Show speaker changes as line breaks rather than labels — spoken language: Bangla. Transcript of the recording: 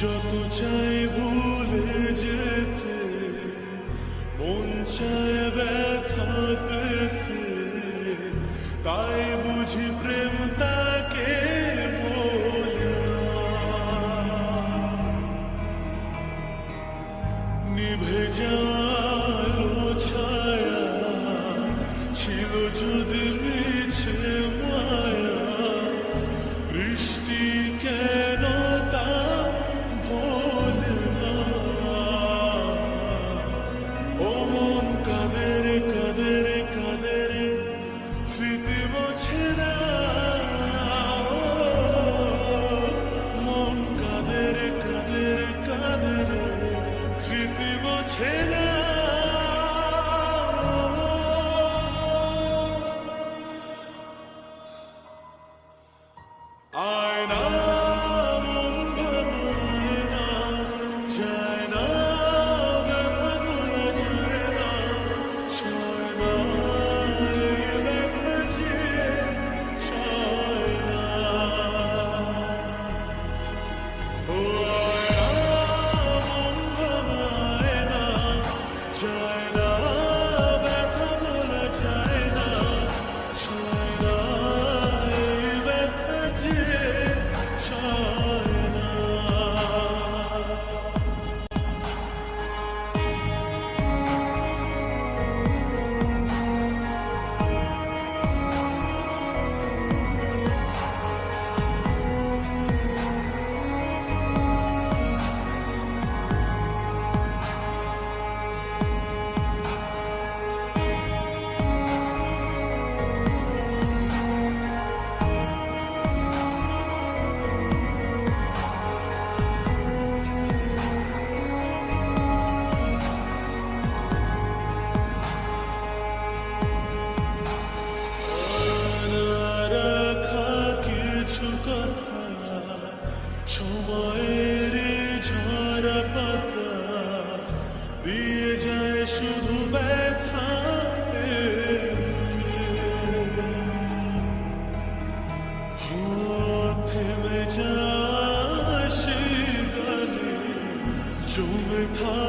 যত চাই ভুলে যেতে, মন চায় ব্যথা পেতে, তাই বুঝি প্রেম তাকে বলে না। নিভে যাওয়ালো ছায়া ছিল যদি মিছে মায়া, বৃষ্টি কেন তা ভোলে না। ও মন কাঁদে রে কাঁদে রে কাঁদে রে, স্মৃতি মোছে না। মন কাঁদে রে কাঁদে রে কাঁদে রে, স্মৃতি মোছে না। আয়না মন ভাঙায় না, যায় না ব্যথা ভোলা যায় না, সয় না এই ব্যথা যে সয় না। ও আয়না মন ভাঙায় না, যায় না ব্যথা ভোলা যায় না, সয় না এই ব্যথা যে সয় না। সময়ের ঝরা পাতা দিয়ে যায় শুধু ব্যথা, থেমে যায় সেই গানে জমে থাকে